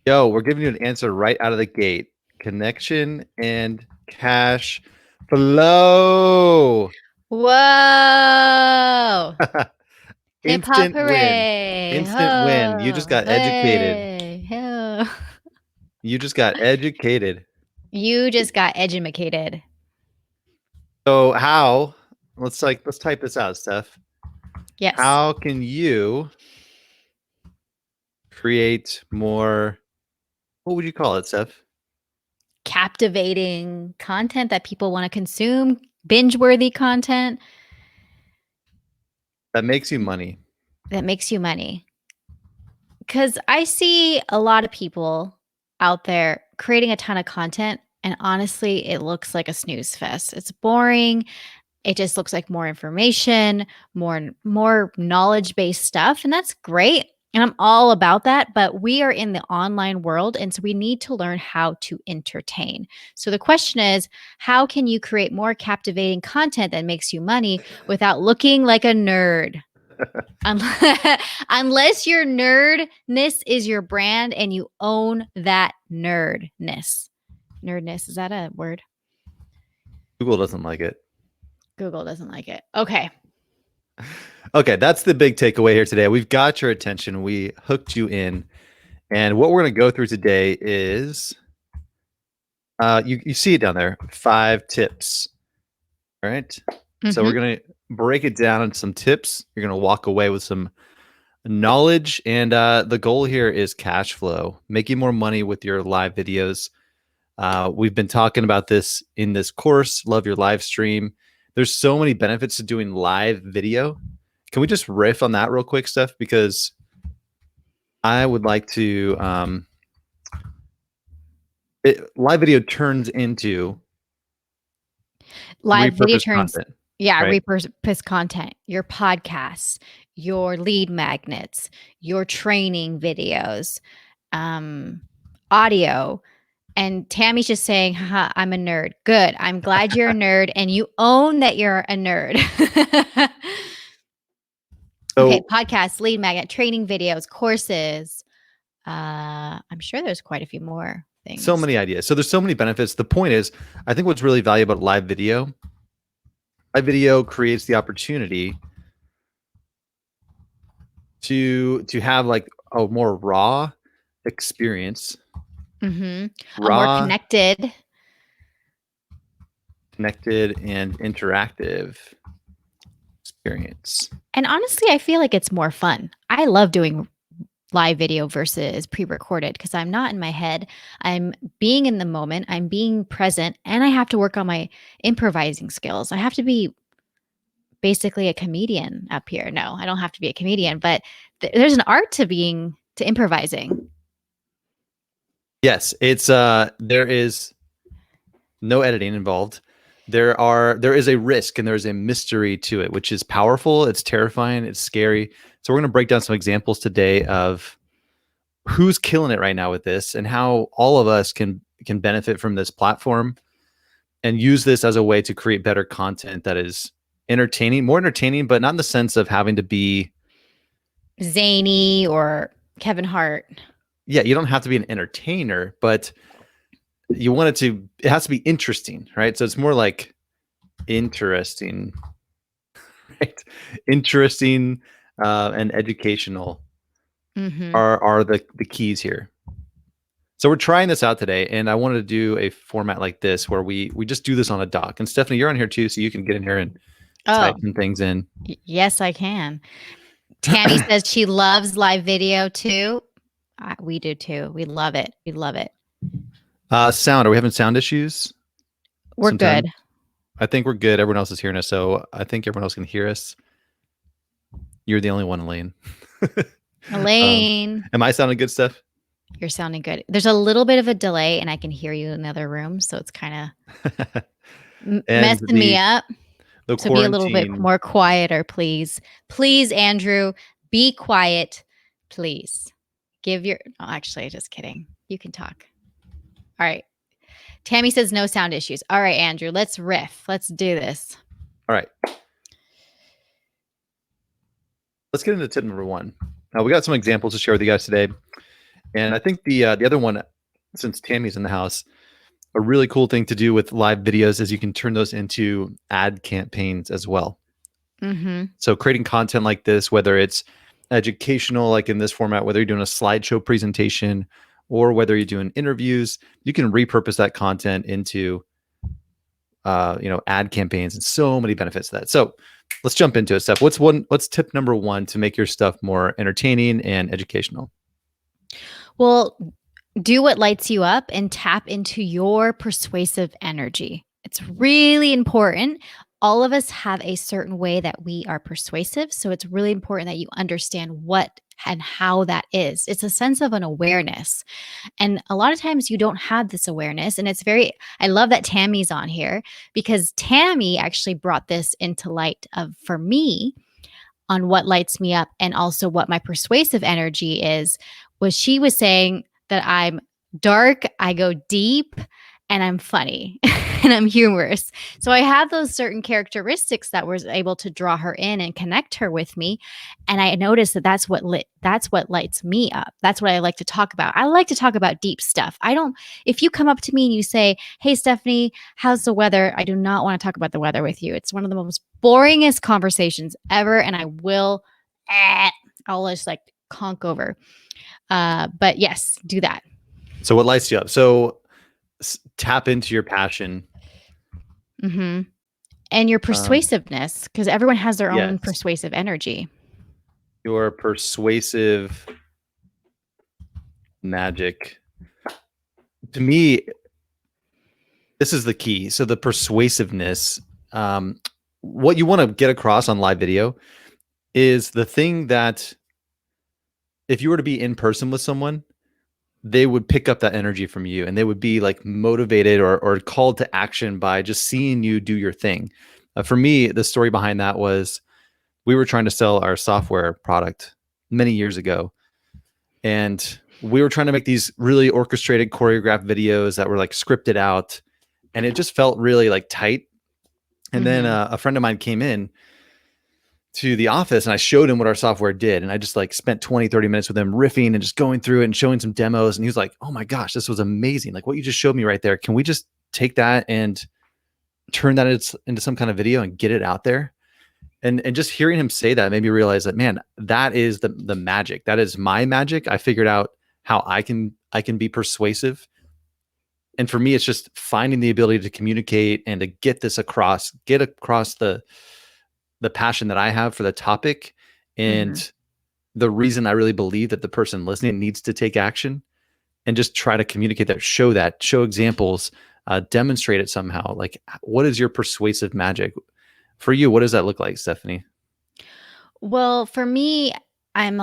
Yo, we're giving you an answer right out of the gate. Connection and cash flow. Whoa! Hip hop Instant win. hooray! Instant win. You just Ho! got educated. Hey! Ho! You just got educated. You just got edumacated. So how, let's type this out, Steph. Yes. How can you create more, what would you call it, Steph? Captivating content that people want to consume, binge worthy content That makes you money. that makes you money. Because I see a lot of people out there creating a ton of content, and honestly, it looks like a snooze fest. It's boring. It just looks like more information, more knowledge-based stuff, and that's great. And I'm all about that, but we are in the online world, and so we need to learn how to entertain. So the question is, how can you create more captivating content that makes you money without looking like a nerd? Unless your nerdness is your brand and you own that nerdness. Nerdness, is that a word? Google doesn't like it. Google doesn't like it. Okay. Okay, that's the big takeaway here today. We've got your attention. We hooked you in. And what we're going to go through today is you see it down there, 5 tips. All right. So we're Mhm. going to break it down into some tips. You're going to walk away with some knowledge. And the goal here is cash flow, making more money with your live videos. We've been talking about this in this course, Love Your Live Stream. There's so many benefits to doing live video. Can we just riff on that real quick, Steph? Because I would like to live video turns into Live video repurposed turns, content, yeah, right? repurpose content, your podcasts, your lead magnets, your training videos, um, audio. And Tammy's just saying, haha, I'm a nerd. Good. I'm glad you're a nerd and you own that you're a nerd. Okay, So podcasts, lead magnet, training videos, courses. I'm sure there's quite a few more so things. many ideas. So there's so many benefits. The point is, I think what's really valuable about live video creates the opportunity to have like a more raw experience, Mm-hmm. A more raw, connected. connected, and interactive experience. And honestly, I feel like it's more fun. I love doing live video versus pre-recorded because I'm not in my head. I'm being in the moment, I'm being present, and I have to work on my improvising skills. I have to be basically a comedian up here. No, I don't have to be a comedian, but there's an art to improvising. Yes, it's there is no editing involved. There is a risk and there's a mystery to it, which is powerful. It's terrifying. It's scary. So we're going to break down some examples today of who's killing it right now with this and how all of us can benefit from this platform and use this as a way to create better content that is entertaining, more entertaining, but not in the sense of having to be. Zany or Kevin Hart. Yeah, you don't have to be an entertainer, but you want it has to be interesting, right? So it's more like interesting, right? Interesting and educational Mm-hmm. are the keys here. So we're trying this out today, and I wanted to do a format like this where we just do this on a doc. And Stephanie, you're on here too, so you can get in here and type Oh, some things in. yes, I can. Tammy says she loves live video too. We do too. We love it. We love it. Sound. Are we having sound issues? We're Sometimes good. I think we're good. Everyone else is hearing us, so I think everyone else can hear us. You're the only one, Elaine. um, Elaine, am I sounding good, Steph? you're sounding good. There's a little bit of a delay, and I can hear you in the other room, so it's kind of And messing me up. the So be a little bit quarantine. more quieter, please. Please, Andrew, be quiet, please. Give your. Oh, actually, just kidding. You can talk. All right. Tammy says no sound issues. All right, Andrew, let's riff. Let's do this. All right, let's get into tip number one. We got some examples to share with you guys today. And I think the other one, since Tammy's in the house, a really cool thing to do with live videos is you can turn those into ad campaigns as well. Mm-hmm. So creating content like this, whether it's educational, like in this format, whether you're doing a slideshow presentation or whether you're doing interviews, you can repurpose that content into ad campaigns, and so many benefits to that. So let's jump into it, Steph. What's tip number one to make your stuff more entertaining and educational? Well, do what lights you up and tap into your persuasive energy. It's really important. All of us have a certain way that we are persuasive. So it's really important that you understand what and how that is. It's a sense of an awareness. And a lot of times you don't have this awareness. And I love that Tammy's on here because Tammy actually brought this into light for me on what lights me up and also what my persuasive energy is. Was she was saying that I'm dark, I go deep, and I'm funny and I'm humorous. So I have those certain characteristics that was able to draw her in and connect her with me. And I noticed that that's what lights me up. That's what I like to talk about. I like to talk about deep stuff. If you come up to me and you say, "Hey Stephanie, how's the weather?" I do not want to talk about the weather with you. It's one of the most boringest conversations ever. And I'll just like conk over. But yes, do that. So what lights you up? So tap into your passion. Mm-hmm. And your persuasiveness, because everyone has their own Yes. persuasive energy. Your persuasive magic. To me, this is the key. So the persuasiveness, what you want to get across on live video is the thing that if you were to be in person with someone, they would pick up that energy from you and they would be like motivated or called to action by just seeing you do your thing. For me, the story behind that was we were trying to sell our software product many years ago. And we were trying to make these really orchestrated, choreographed videos that were like scripted out. And it just felt really like tight. And then a friend of mine came in to the office and I showed him what our software did. And I just like spent 20, 30 minutes with him riffing and just going through it and showing some demos. And he was like, "Oh my gosh, this was amazing. Like what you just showed me right there. Can we just take that and turn that into some kind of video and get it out there?" And just hearing him say that made me realize that, man, that is the magic. That is my magic. I figured out how I can be persuasive. And for me, it's just finding the ability to communicate and to get across the passion that I have for the topic and the reason I really believe that the person listening needs to take action, and just try to communicate that, show examples, demonstrate it somehow. Like, what is your persuasive magic? For you, what does that look like, Stephanie? Well, for me, I'm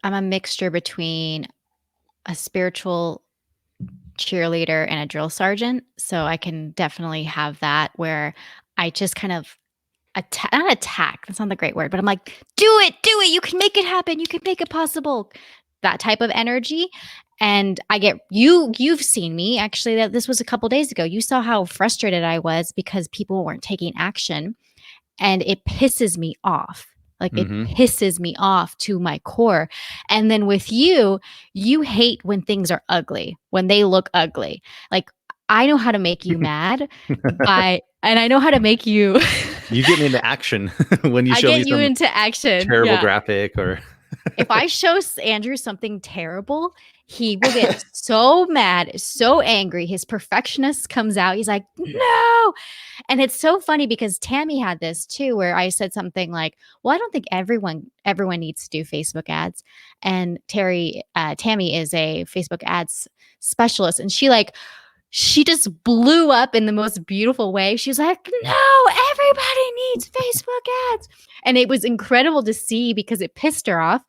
a mixture between a spiritual cheerleader and a drill sergeant. So I can definitely have that where I just kind of not attack. That's not the great word, but I'm like, do it. You can make it happen. You can make it possible. That type of energy. And I get you've seen me actually, that this was a couple days ago. You saw how frustrated I was because people weren't taking action, and it pisses me off. Like it pisses me off to my core. And then with you hate when things are ugly, when they look ugly. Like I know how to make you mad and I know how to make you You get me into action when you I show me get you some into action. terrible Yeah. graphic or If I show Andrew something terrible, he will get so mad, so angry. His perfectionist comes out. He's like, "No." And it's so funny because Tammy had this too, where I said something like, "Well, I don't think everyone needs to do Facebook ads." And Tammy is a Facebook ads specialist, and she just blew up in the most beautiful way. She was like, "No, everybody needs Facebook ads." And it was incredible to see because it pissed her off.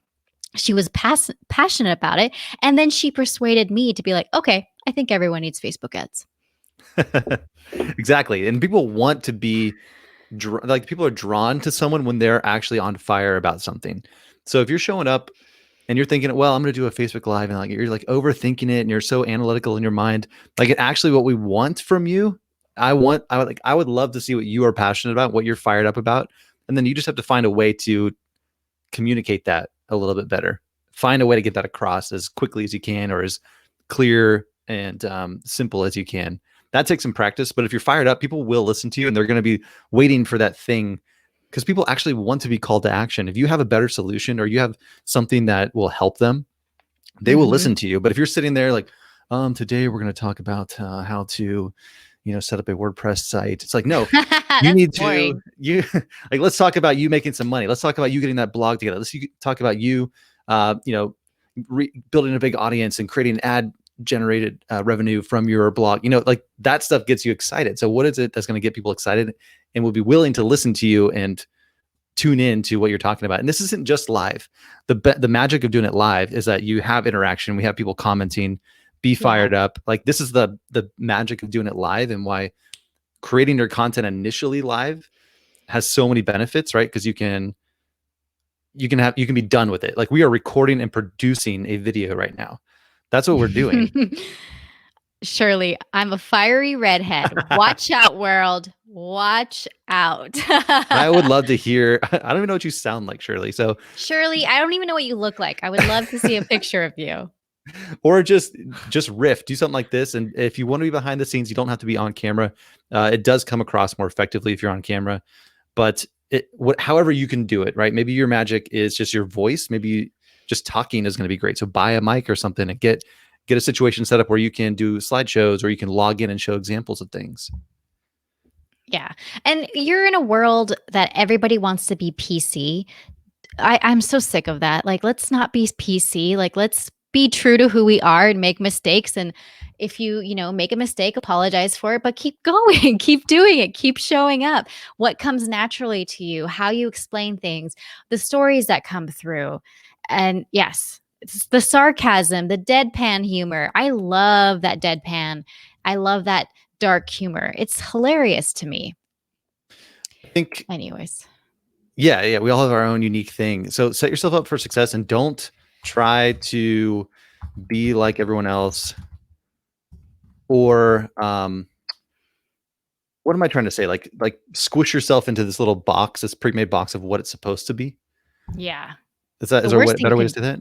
She was passionate about it. And then she persuaded me to be like, "Okay, I think everyone needs Facebook ads." Exactly. And people want to be like, people are drawn to someone when they're actually on fire about something. So if you're showing up and you're thinking, well, I'm going to do a Facebook Live, and like you're like overthinking it and you're so analytical in your mind, like actually what we want from you, I would love to see what you are passionate about, what you're fired up about. And then you just have to find a way to communicate that a little bit better. find a way to get that across as quickly as you can, or as clear and simple as you can. That takes some practice, but if you're fired up, people will listen to you, and they're going to be waiting for that thing, because people actually want to be called to action. If you have a better solution or you have something that will help them, they will listen to you. But if you're sitting there like, today we're going to talk about how to, set up a WordPress site. It's like, no, you need boring. like, let's talk about you making some money. Let's talk about you getting that blog together. Let's talk about you, building a big audience and creating ad generated revenue from your blog. Like that stuff gets you excited. So what is it that's going to get people excited and will be willing to listen to you and tune in to what you're talking about? And this isn't just live. The magic of doing it live is that you have interaction. We have people commenting, be fired up. Like this is the magic of doing it live, and why creating your content initially live has so many benefits, right? Because you can be done with it. Like we are recording and producing a video right now. That's what we're doing. Shirley, I'm a fiery redhead. Watch out, world. Watch out. I would love to hear. I don't even know what you sound like, Shirley. So Shirley, I don't even know what you look like. I would love to see a picture of you. Or just riff, do something like this. And if you want to be behind the scenes, you don't have to be on camera. It does come across more effectively if you're on camera, but however you can do it, right? Maybe your magic is just your voice. Maybe just talking is going to be great. So buy a mic or something and get a situation set up where you can do slideshows, or you can log in and show examples of things. Yeah. And you're in a world that everybody wants to be PC. I'm so sick of that. Like, let's not be PC. Like, let's be true to who we are and make mistakes. And if you make a mistake, apologize for it, but keep going, keep doing it, keep showing up. What comes naturally to you, how you explain things, the stories that come through. And yes, it's the sarcasm, the deadpan humor. I love that deadpan. I love that dark humor. It's hilarious to me. I think, anyways. Yeah. We all have our own unique thing. So set yourself up for success and don't try to be like everyone else, or what am I trying to say? Like squish yourself into this little box, this pre-made box of what it's supposed to be. Yeah. Is there a better way to say that?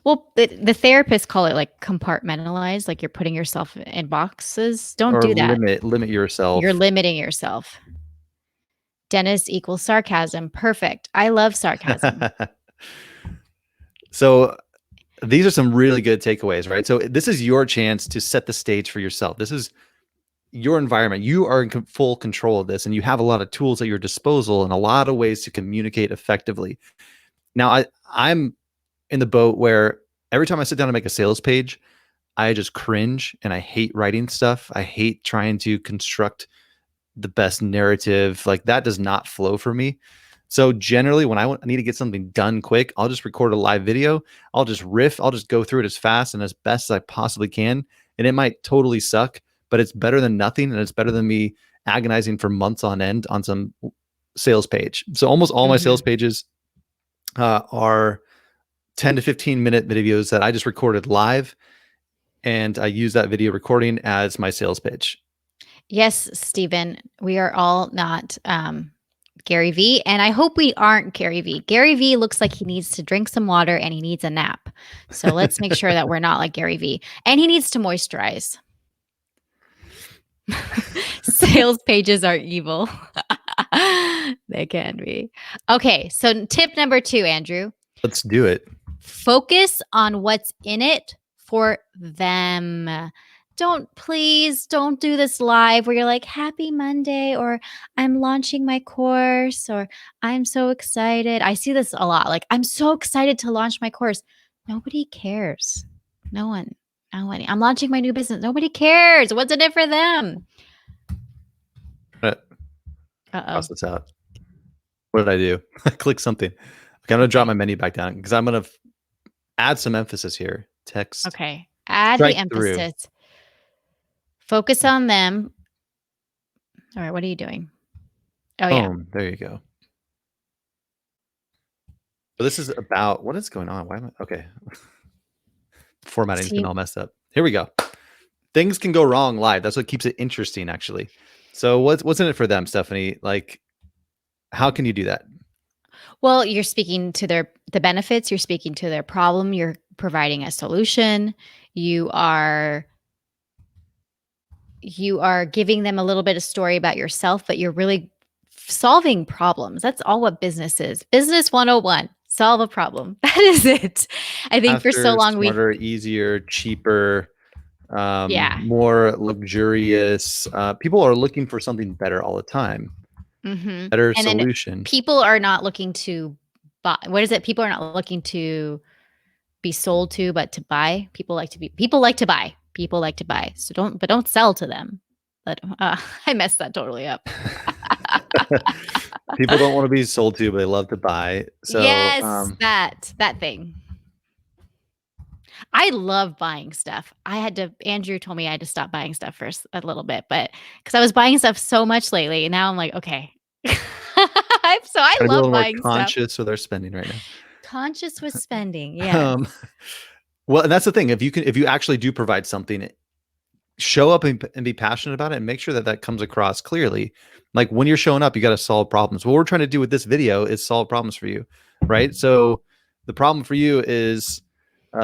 Well, the therapists call it like compartmentalize, like you're putting yourself in boxes. Don't do that. Limit yourself. You're limiting yourself. Dennis equals sarcasm. Perfect. I love sarcasm. So these are some really good takeaways, right? So this is your chance to set the stage for yourself. This is your environment. You are in full control of this, and you have a lot of tools at your disposal and a lot of ways to communicate effectively. Now, I'm in the boat where every time I sit down to make a sales page, I just cringe, and I hate writing stuff. I hate trying to construct the best narrative. Like that does not flow for me. So generally when I need to get something done quick, I'll just record a live video. I'll just riff. I'll just go through it as fast and as best as I possibly can. And it might totally suck, but it's better than nothing. And it's better than me agonizing for months on end on some sales page. So almost all my sales pages are 10 to 15 minute videos that I just recorded live. And I use that video recording as my sales pitch. Yes, Stephen, we are all not Gary Vee, and I hope we aren't Gary Vee. Gary Vee looks like he needs to drink some water and he needs a nap. So let's make sure that we're not like Gary Vee. And he needs to moisturize. Sales pages are evil. They can be. Okay, so tip number 2, Andrew. Let's do it. Focus on what's in it for them. Please don't do this live where you're like, happy Monday, or I'm launching my course, or I'm so excited. I see this a lot. Like, I'm so excited to launch my course. Nobody cares. No one. I'm launching my new business. Nobody cares. What's in it for them? Cross this out. What did I do? I clicked something. Okay, I'm going to drop my menu back down because I'm going to add some emphasis here. Text. Okay. Add the emphasis. Focus on them. All right. What are you doing? Oh, yeah. There you go. So this is about what is going on. Why am I? Okay. Formatting's been all messed up. Here we go. Things can go wrong live. That's what keeps it interesting, actually. So what's in it for them, Stephanie? Like, how can you do that? Well, you're speaking to the benefits, you're speaking to their problem, you're providing a solution, you are you are giving them a little bit of story about yourself, but you're really solving problems. That's all what business is. Business 101, solve a problem. That is it. I think for so Faster, long we've smarter, easier, cheaper, yeah. more luxurious. People are looking for something better all the time. Mhm. Better And then solution. people are not looking to buy what is it? People are not looking to be sold to, but to buy. People like to buy. People like to buy. So don't sell to them. But I messed that totally up. People don't want to be sold to, but they love to buy. So Yes, that thing. I love buying stuff. Andrew told me I had to stop buying stuff first a little bit, but because I was buying stuff so much lately, and now I'm like, okay. So I try to be a love little more buying stuff. conscious with our spending right now. Conscious with spending, yes. Um, well, and that's the thing. If you actually do provide something, show up and be passionate about it, and make sure that that comes across clearly. Like when you're showing up, you got to solve problems. What we're trying to do with this video is solve problems for you, right? So the problem for you is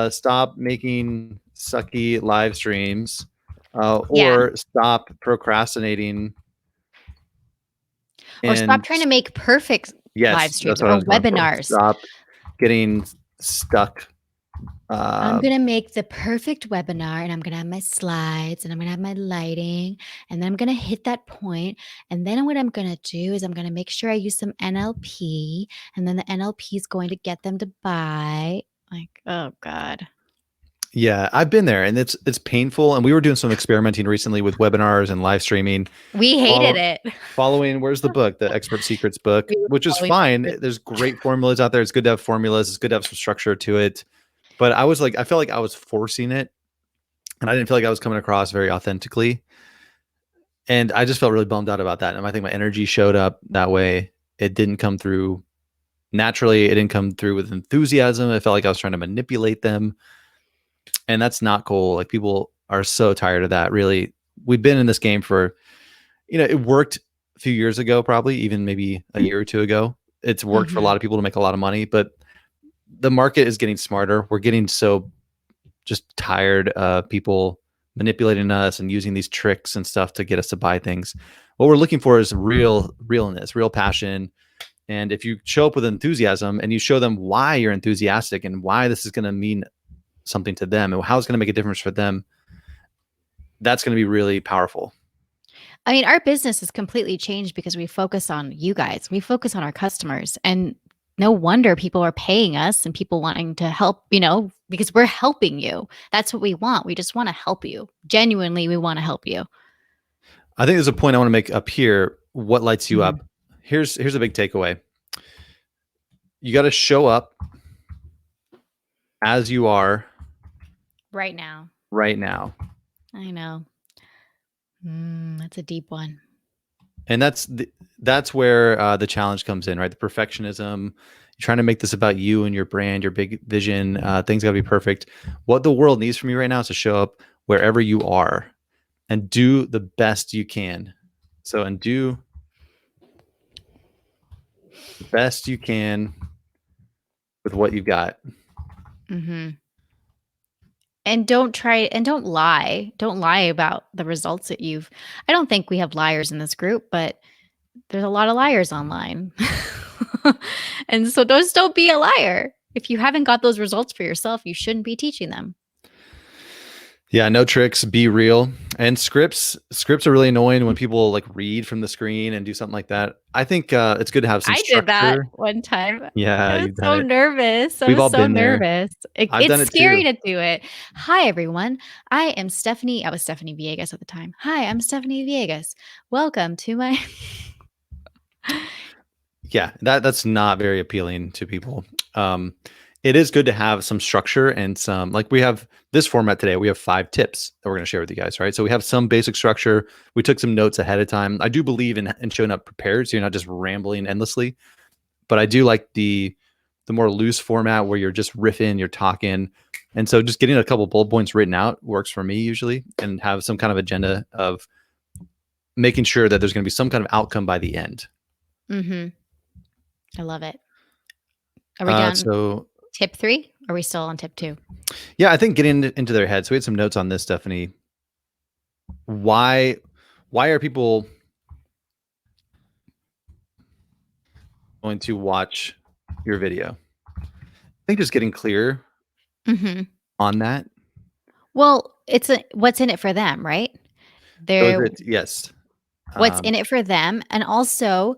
stop making sucky live streams, Yeah. or stop procrastinating. Or stop And trying to make perfect live yes, streams that's what I or was going for. webinars. Stop getting stuck. I'm gonna make the perfect webinar, and I'm gonna have my slides, and I'm gonna have my lighting, and then I'm gonna hit that point, and then what I'm gonna do is I'm gonna make sure I use some NLP, and then the NLP is going to get them to buy. Like, oh God. Yeah, I've been there, and it's painful. And we were doing some experimenting recently with webinars and live streaming. We hated it. Following, where's the book, the Expert Secrets book, We were which is following fine. There's great formulas out there. It's good to have formulas. It's good to have some structure to it. But I felt like I was forcing it, and I didn't feel like I was coming across very authentically. And I just felt really bummed out about that. And I think my energy showed up that way. It didn't come through naturally. It didn't come through with enthusiasm. I felt like I was trying to manipulate them. And that's not cool. Like people are so tired of that. Really, we've been in this game for, it worked a few years ago, probably even maybe a year or two ago. It's worked for a lot of people to make a lot of money, but the market is getting smarter. We're getting so just tired of people manipulating us and using these tricks and stuff to get us to buy things. What we're looking for is realness, real passion. And if you show up with enthusiasm and you show them why you're enthusiastic and why this is going to mean something to them and how it's going to make a difference for them, that's going to be really powerful. I mean, our business has completely changed because we focus on you guys. We focus on our customers, and no wonder people are paying us and people wanting to help, because we're helping you. That's what we want. We just want to help you. Genuinely, we want to help you. I think there's a point I want to make up here. What lights you Mhm. up? Here's a big takeaway. You got to show up as you are Right now. right now. I know. That's a deep one. And that's where the challenge comes in, right? The perfectionism. You're trying to make this about you and your brand, your big vision. Things got to be perfect. What the world needs from you right now is to show up wherever you are and do the best you can. So, and do the best you can with what you've got. Mm-hmm. And don't lie. Don't lie about the results that I don't think we have liars in this group, but there's a lot of liars online. And so just don't be a liar. If you haven't got those results for yourself, you shouldn't be teaching them. Yeah, no tricks, be real. And scripts are really annoying when people like read from the screen and do something like that. I think it's good to have some I structure. did that one time. Yeah, I was you've done so it. nervous. I We've all was so been there. nervous. I've done It's it scary too. to do it. Hi, everyone. I am Stephanie. I was Stephanie Villegas at the time. Hi, I'm Stephanie Villegas. Welcome to my. Yeah, that's not very appealing to people. It is good to have some structure and some, like we have this format today. We have 5 tips that we're going to share with you guys, right? So we have some basic structure. We took some notes ahead of time. I do believe in showing up prepared, so you're not just rambling endlessly. But I do like the more loose format where you're just riffing, you're talking. And so just getting a couple bullet points written out works for me usually, and have some kind of agenda of making sure that there's going to be some kind of outcome by the end. Mm-hmm. I love it. Are we done? So Tip 3? Are we still on tip 2? yeah, I think getting into their heads. We had some notes on this, Stephanie. Why are people going to watch your video? I think just getting clear Mm-hmm. on that. Well, it's what's in it for them, right? Yes. What's in it for them, and also,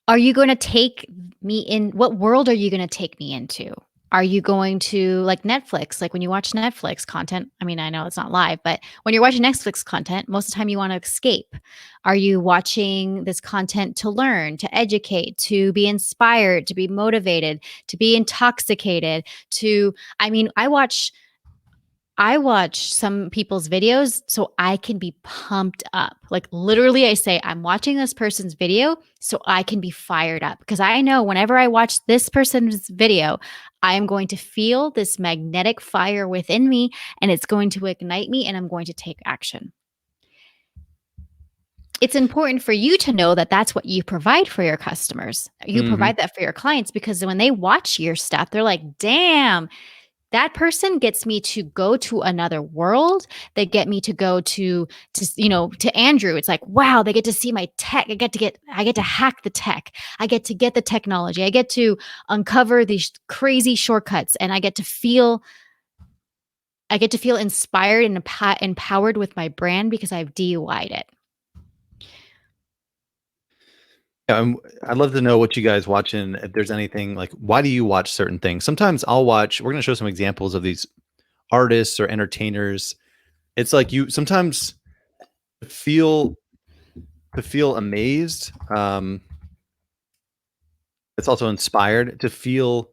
are you going to take me in? What world are you going to take me into? Are you going to like Netflix? Like when you watch Netflix content, I mean, I know it's not live, but when you're watching Netflix content, most of the time you want to escape. Are you watching this content to learn, to educate, to be inspired, to be motivated, to be intoxicated, I mean, I watch some people's videos so I can be pumped up. Like literally, I say, I'm watching this person's video so I can be fired up because I know whenever I watch this person's video, I am going to feel this magnetic fire within me and it's going to ignite me and I'm going to take action. It's important for you to know that that's what you provide for your customers. You provide that for your clients because when they watch your stuff, they're like, damn, that person gets me to go to another world. They get me to go to Andrew. It's like, wow, they get to see my tech. I get to hack the tech. I get to get the technology. I get to uncover these crazy shortcuts and I get to feel inspired and empowered with my brand because I've DIY'd it. Yeah, I'd love to know what you guys watching. If there's anything like, why do you watch certain things? Sometimes I'll watch. We're going to show some examples of these artists or entertainers. It's like you sometimes feel amazed. It's also inspired to feel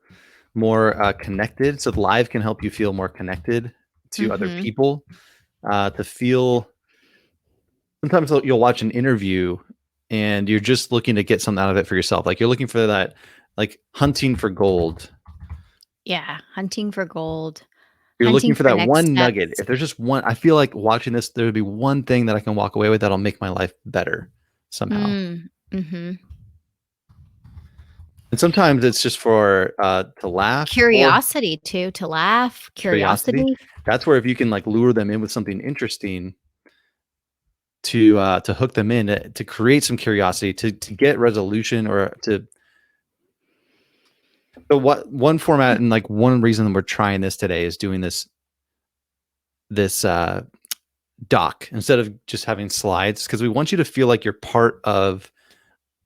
more connected. So live can help you feel more connected to other people. To feel. Sometimes you'll watch an interview and you're just looking to get something out of it for yourself. Like you're looking for that, like hunting for gold. Yeah, hunting for gold. You're Hunting looking for that next one steps. nugget. If there's just one, I feel like watching this, there would be one thing that I can walk away with that'll make my life better somehow. Mm-hmm. And sometimes it's just for to laugh. Curiosity too, to laugh. Curiosity. That's where if you can like lure them in with something interesting to hook them in, to create some curiosity, to get resolution, or to. So what one format and like one reason we're trying this today is doing this doc instead of just having slides, because we want you to feel like you're part of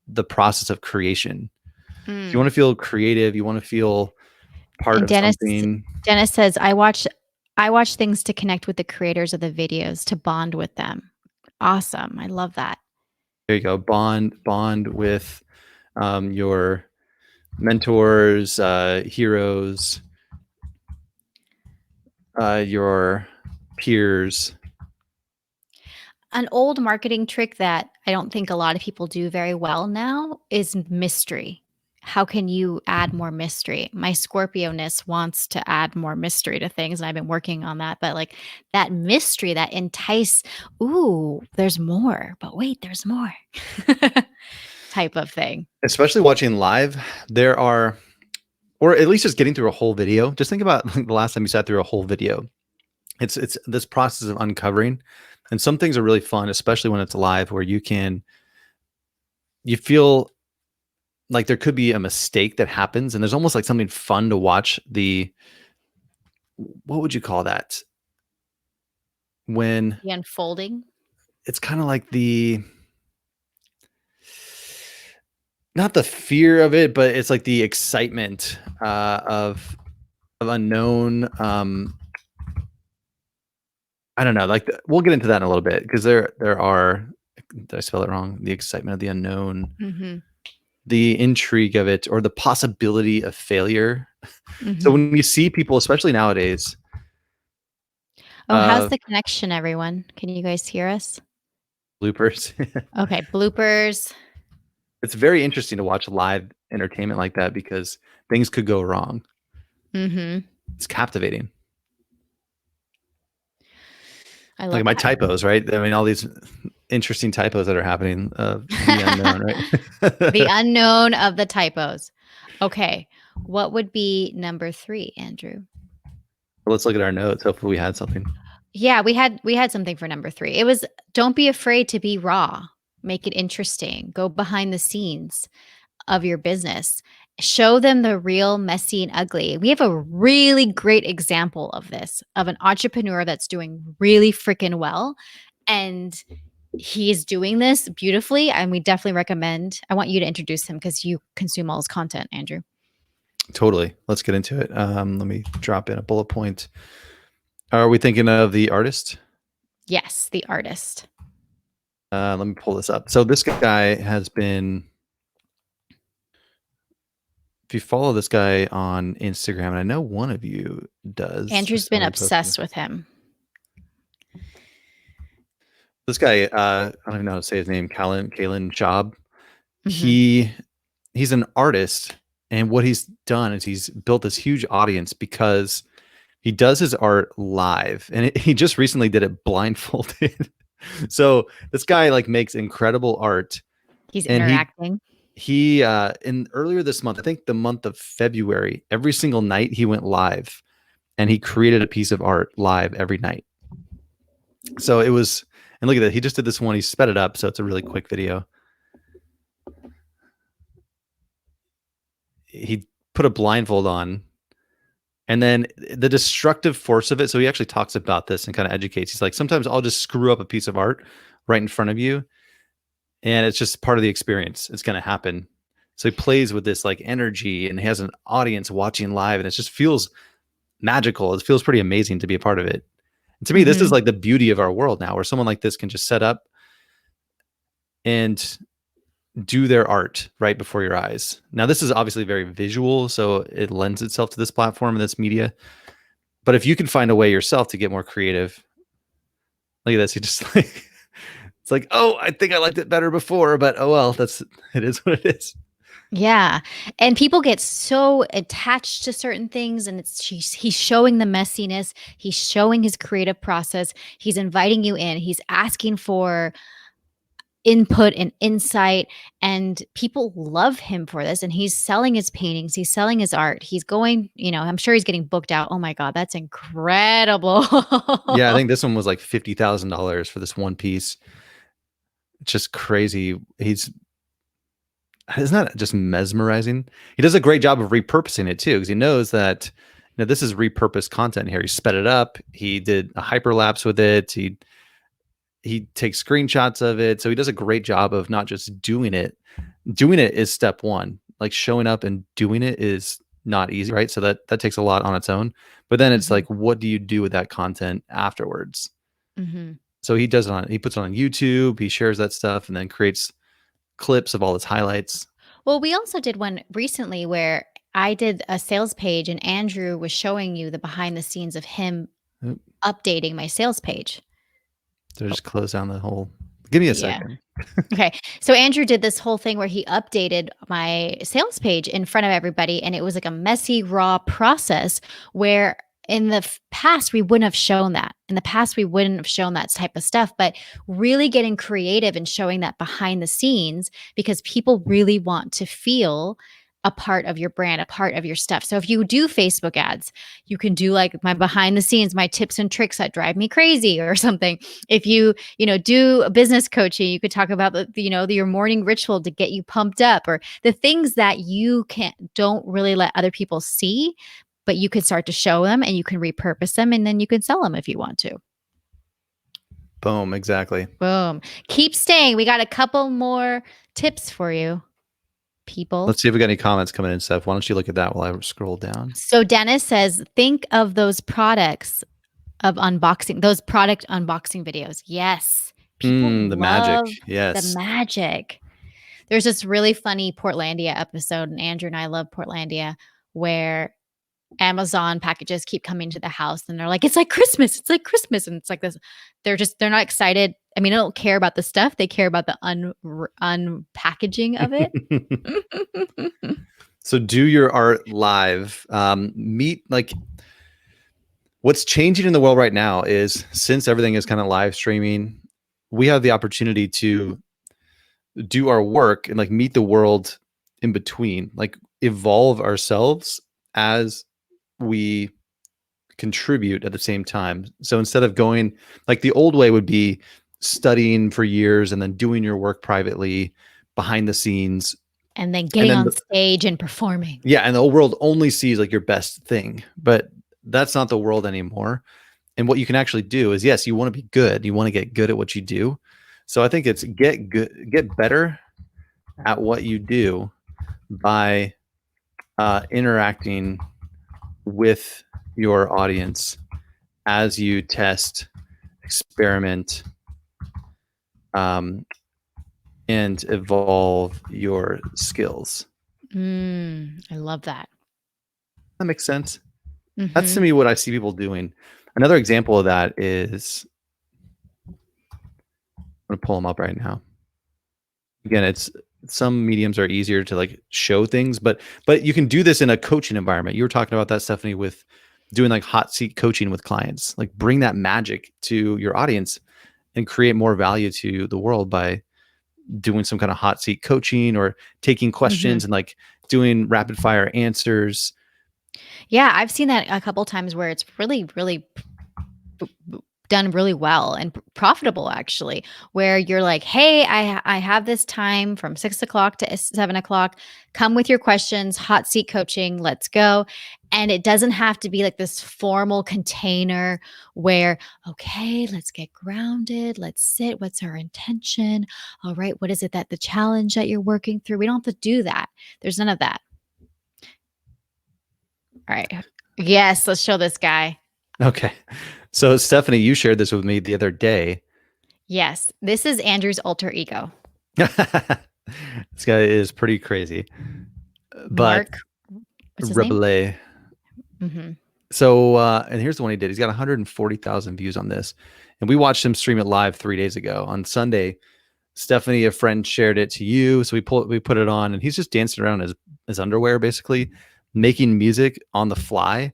the process of creation. You want to feel creative. You want to feel part of something. Dennis says, I watch things to connect with the creators of the videos, to bond with them. Awesome. I love that. There you go. Bond with your mentors, heroes, your peers. An old marketing trick that I don't think a lot of people do very well now is mystery. How can you add more mystery? My Scorpio-ness wants to add more mystery to things, and I've been working on that. But like that mystery, that entice, ooh, there's more, but wait, there's more type of thing. Especially watching live, there are, or at least just getting through a whole video. Just think about the last time you sat through a whole video. It's this process of uncovering, and some things are really fun, especially when it's live, where you feel like there could be a mistake that happens, and there's almost like something fun to watch. What would you call that? When the unfolding. It's kind of like not the fear of it, but it's like the excitement of unknown. I don't know. Like we'll get into that in a little bit, because there are. Did I spell it wrong? The excitement of the unknown. Mm-hmm. The intrigue of it, or the possibility of failure. Mm-hmm. So when you see people, especially nowadays. How's the connection, everyone? Can you guys hear us? Bloopers. Okay, bloopers. It's very interesting to watch live entertainment like that, because things could go wrong. Mm-hmm. It's captivating. I love like my typos, right? I mean, all these interesting typos that are happening. The unknown, right? The unknown of the typos. Okay. What would be number 3, Andrew? Let's look at our notes. Hopefully we had something. Yeah, we had something for number 3. It was don't be afraid to be raw. Make it interesting. Go behind the scenes of your business. Show them the real messy and ugly. We have a really great example of this, of an entrepreneur that's doing really freaking well. And he's doing this beautifully. And we definitely recommend, I want you to introduce him because you consume all his content, Andrew. Totally. Let's get into it. Let me drop in a bullet point. Are we thinking of the artist? Yes, the artist. Let me pull this up. So this guy has been, if you follow this guy on Instagram, and I know one of you does. Andrew's been obsessed with him. This guy, I don't even know how to say his name, Kalen Schaub. Mhm. He's an artist, and what he's done is he's built this huge audience because he does his art live, and he just recently did it blindfolded. So this guy like makes incredible art. He's And interacting. he in earlier this month, I think the month of February, every single night he went live, and he created a piece of art live every night. So it was, and look at that, he just did this one. He sped it up, so it's a really quick video. He put a blindfold on, and then the destructive force of it. So he actually talks about this and kind of educates. He's like, sometimes I'll just screw up a piece of art right in front of you, and it's just part of the experience. It's going to happen. So he plays with this like energy, and he has an audience watching live, and it just feels magical. It feels pretty amazing to be a part of it. And to me, this is like the beauty of our world now, where someone like this can just set up and do their art right before your eyes. Now, this is obviously very visual, so it lends itself to this platform and this media. But if you can find a way yourself to get more creative, look at this. He just like, it's like, oh, I think I liked it better before, but oh well, it is what it is. Yeah. And people get so attached to certain things, and he's showing the messiness, he's showing his creative process, he's inviting you in, he's asking for input and insight, and people love him for this. And he's selling his paintings, he's selling his art, he's going, I'm sure he's getting booked out. Oh my God, that's incredible. Yeah, I think this one was like $50,000 for this one piece. It's just crazy. Isn't that just mesmerizing? He does a great job of repurposing it too, because he knows that this is repurposed content here. He sped it up. He did a hyperlapse with it. He takes screenshots of it. So he does a great job of not just doing it. Doing it is step one. Like showing up and doing it is not easy, right? So that takes a lot on its own. But then it's like, what do you do with that content afterwards? So he does it he puts it on YouTube. He shares that stuff and then creates clips of all its highlights. Well, we also did one recently where I did a sales page, and Andrew was showing you the behind the scenes of him updating my sales page. So just close down the whole. Give me a second. Okay. So Andrew did this whole thing where he updated my sales page in front of everybody, and it was like a messy, raw process where in the past we wouldn't have shown that. In the past we wouldn't have shown that type of stuff, but really getting creative and showing that behind the scenes, because people really want to feel a part of your brand, a part of your stuff. So if you do Facebook ads, you can do like my behind the scenes, my tips and tricks that drive me crazy or something. If you, do a business coaching, you could talk about your morning ritual to get you pumped up, or the things that you don't really let other people see, but you could start to show them, and you can repurpose them, and then you can sell them if you want to. Boom. Exactly. Boom. Keep staying. We got a couple more tips for you, people. Let's see if we got any comments coming in, Steph. Why don't you look at that while I scroll down? So Dennis says, think of those products of unboxing, those product unboxing videos. Yes. People the love magic. Yes. the magic. There's this really funny Portlandia episode, and Andrew and I love Portlandia, where Amazon packages keep coming to the house, and they're like, it's like Christmas. It's like Christmas. And it's like this, they're not excited. I mean, they don't care about the stuff. They care about the unpackaging of it. So do your art live. Meet like what's changing in the world right now is, since everything is kind of live streaming, we have the opportunity to do our work and like meet the world in between. Like evolve ourselves as we contribute at the same time. So instead of going like the old way would be studying for years and then doing your work privately behind the scenes. And then And getting then on stage and performing. yeah, and the whole world only sees like your best thing, but that's not the world anymore. And what you can actually do is, yes, you want to be good. You want to get good at what you do. So I think it's get better at what you do by interacting with your audience as you test, experiment, um, and evolve your skills. I love that. That makes sense. That's Mm-hmm. to me what I see people doing. Another example of that is, I'm gonna pull them up right now. Again, it's some mediums are easier to like show things, but you can do this in a coaching environment. You were talking about that, Stephanie, with doing like hot seat coaching with clients. Like bring that magic to your audience and create more value to the world by doing some kind of hot seat coaching or taking questions and like doing rapid fire answers. Yeah, I've seen that a couple times where it's really, really done really well and profitable, actually, where you're like, hey, I have this time from 6 o'clock to 7 o'clock. Come with your questions, hot seat coaching, let's go. And it doesn't have to be like this formal container where, okay, let's get grounded. Let's sit. What's our intention? All right. What is it that the challenge that you're working through? We don't have to do that. There's none of that. All right. Yes. Let's show this guy. Okay. So Stephanie, you shared this with me the other day. Yes. This is Andrew's alter ego. This guy is pretty crazy. But Mark. What's his name? Rebele. Mm-hmm. So, and here's the one he did. He's got 140,000 views on this. And we watched him stream it live 3 days ago. On Sunday, Stephanie, a friend, shared it to you. So we put it on and he's just dancing around in his underwear, basically making music on the fly.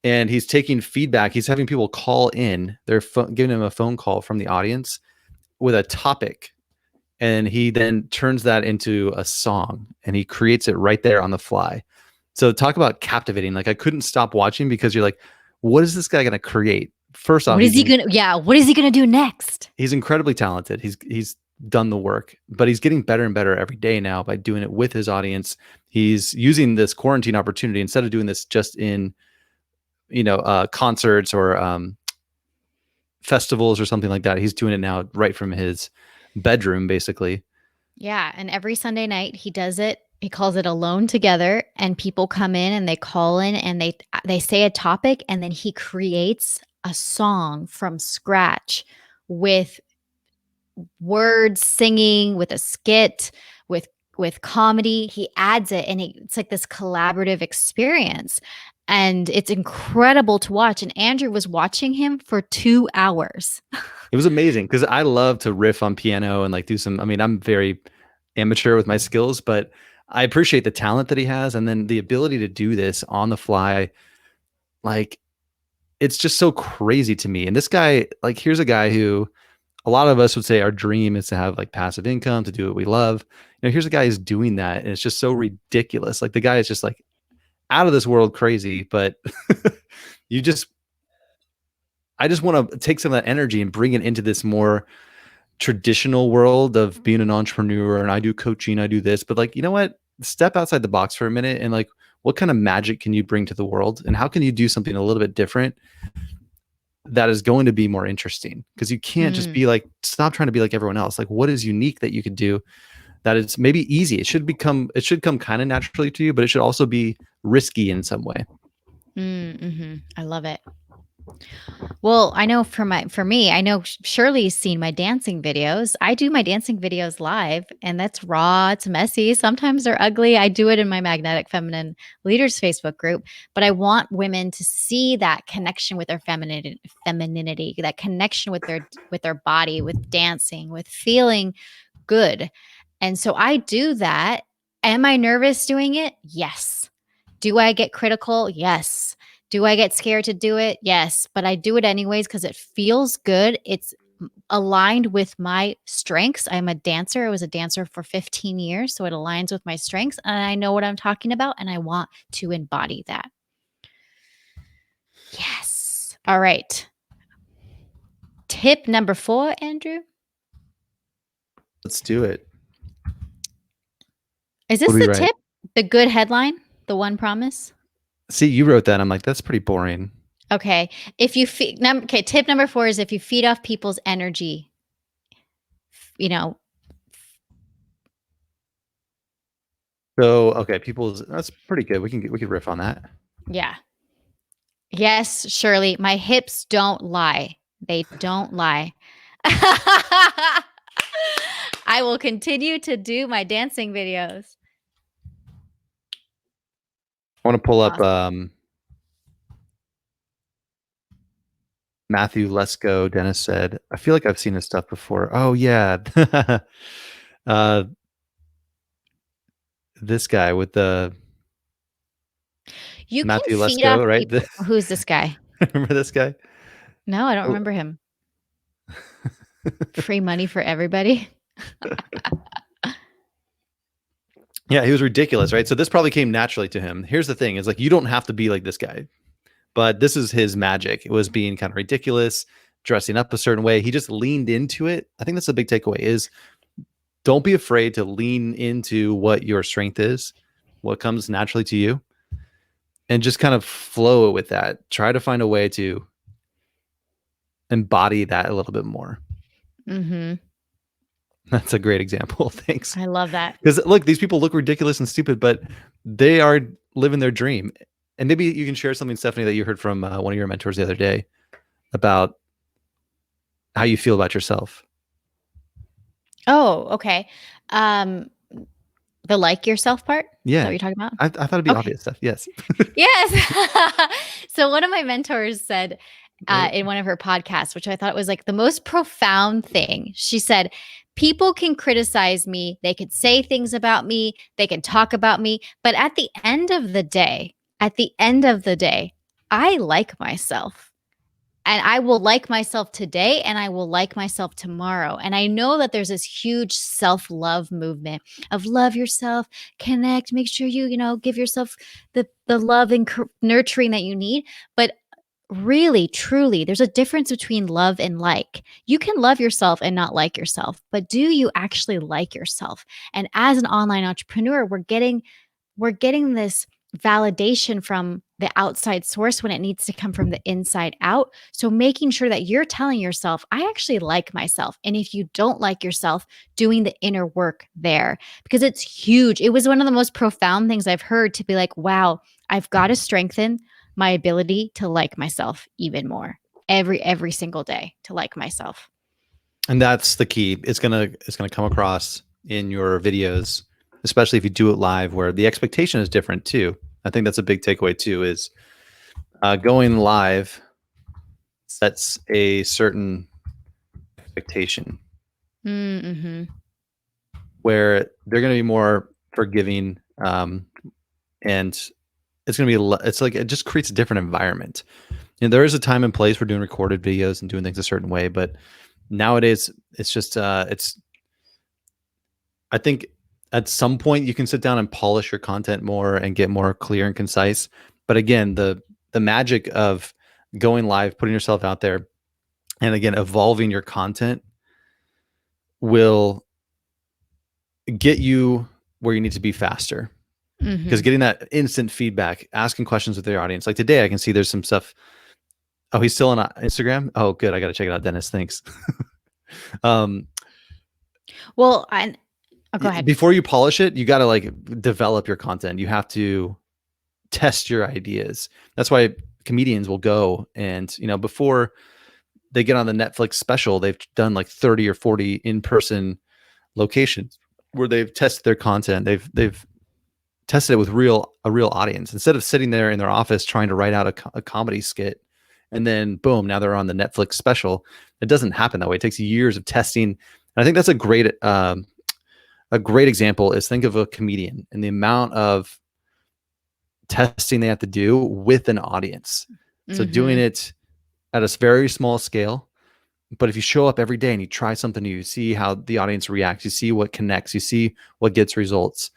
And he's taking feedback. He's having people call in. They're giving him a phone call from the audience with a topic. And he then turns that into a song and he creates it right there on the fly. So talk about captivating. Like I couldn't stop watching because you're like, what is this guy going to create? First off, What is he gonna? Yeah, what is he gonna do next? He's incredibly talented. He's done the work, but he's getting better and better every day now by doing it with his audience. He's using this quarantine opportunity instead of doing this just in, concerts or festivals or something like that. He's doing it now right from his bedroom, basically. Yeah, and every Sunday night he does it. He calls it Alone Together, and people come in and they call in and they say a topic, and then he creates a song from scratch with words, singing, with a skit, with comedy. He adds it, and it's like this collaborative experience, and it's incredible to watch. And Andrew was watching him for 2 hours. It was amazing because I love to riff on piano and like do some. I mean, I'm very amateur with my skills, but I appreciate the talent that he has, and then the ability to do this on the fly. Like, it's just so crazy to me. And this guy, like, here's a guy who a lot of us would say our dream is to have like passive income, to do what we love. Here's a guy who's doing that, and it's just so ridiculous. Like the guy is just like out of this world crazy, but I just want to take some of that energy and bring it into this more traditional world of being an entrepreneur. And I do coaching, I do this, but like, you know what? Step outside the box for a minute and like, what kind of magic can you bring to the world? And how can you do something a little bit different that is going to be more interesting? Because you can't just be like, stop trying to be like everyone else. Like, what is unique that you could do that is maybe easy? It should come kind of naturally to you, but it should also be risky in some way. Mm-hmm. I love it. Well, I know for me, I know Shirley's seen my dancing videos. I do my dancing videos live, and that's raw. It's messy. Sometimes they're ugly. I do it in my Magnetic Feminine Leaders Facebook group, but I want women to see that connection with their femininity, that connection with their body, with dancing, with feeling good. And so I do that. Am I nervous doing it? Yes. Do I get critical? Yes. Do I get scared to do it? Yes, but I do it anyways because it feels good. It's aligned with my strengths. I'm a dancer. I was a dancer for 15 years, so it aligns with my strengths, and I know what I'm talking about, and I want to embody that. Yes. All right. Tip number 4, Andrew. Let's do it. Is this What do we the write? tip? The good headline? The one promise? See, you wrote that. I'm like, that's pretty boring. Okay. If you feed, okay, tip number 4 is if you feed off people's energy, you know, So, okay, that's pretty good. We can riff on that. yeah. Yes, Shirley, my hips don't lie. They don't lie. I will continue to do my dancing videos. I want to pull up Awesome. Matthew Lesko. Dennis said, I feel like I've seen his stuff before. Oh yeah. This guy with the You can Matthew feed off Lesko, right? people. Who's this guy? Remember this guy? No, I don't Oh. remember him. Free money for everybody. Yeah, he was ridiculous, right? So this probably came naturally to him. Here's the thing, is like, you don't have to be like this guy, but this is his magic. It was being kind of ridiculous, dressing up a certain way. He just leaned into it. I think that's a big takeaway is don't be afraid to lean into what your strength is, what comes naturally to you, and just kind of flow with that. Try to find a way to embody that a little bit more. Mm-hmm. That's a great example. Thanks. I love that. Because look, these people look ridiculous and stupid, but they are living their dream. And maybe you can share something, Stephanie, that you heard from one of your mentors the other day about how you feel about yourself. Oh, okay. The like yourself part? Is Yeah. that what you're talking about? I thought it'd be Okay. obvious stuff. Yes. Yes. So one of my mentors said in one of her podcasts, which I thought was like the most profound thing. She said, people can criticize me. They can say things about me. They can talk about me. But at the end of the day, I like myself. And I will like myself today and I will like myself tomorrow. And I know that there's this huge self-love movement of love yourself, connect, make sure you give yourself the love and nurturing that you need. But really, truly, there's a difference between love and like. You can love yourself and not like yourself, but do you actually like yourself? And as an online entrepreneur, we're getting this validation from the outside source when it needs to come from the inside out. So making sure that you're telling yourself, I actually like myself. And if you don't like yourself, doing the inner work there, because it's huge. It was one of the most profound things I've heard, to be like, wow, I've got to strengthen my ability to like myself even more every single day, to like myself. And that's the key. It's gonna come across in your videos, especially if you do it live, where the expectation is different too. I think that's a big takeaway too, is going live sets a certain expectation Mm-hmm. where they're going to be more forgiving, and it's going to be, it's like, it just creates a different environment. There is a time and place for doing recorded videos and doing things a certain way, but nowadays it's just, I think at some point you can sit down and polish your content more and get more clear and concise. But again, the magic of going live, putting yourself out there, and again, evolving your content will get you where you need to be faster. Because getting that instant feedback, asking questions with your audience. Like today, I can see there's some stuff. Oh, he's still on Instagram? Oh, good. I got to check it out, Dennis. Thanks. Well, go ahead. Before you polish it, you got to like develop your content. You have to test your ideas. That's why comedians will go and, before they get on the Netflix special, they've done like 30 or 40 in-person locations where they've tested their content. They've tested it with a real audience, instead of sitting there in their office trying to write out a comedy skit and then boom, now they're on the Netflix special. It doesn't happen that way. It takes years of testing. And I think that's a great example is, think of a comedian and the amount of testing they have to do with an audience. So doing it at a very small scale But if you show up every day and you try something new, you see how the audience reacts, you see what connects, you see what gets results.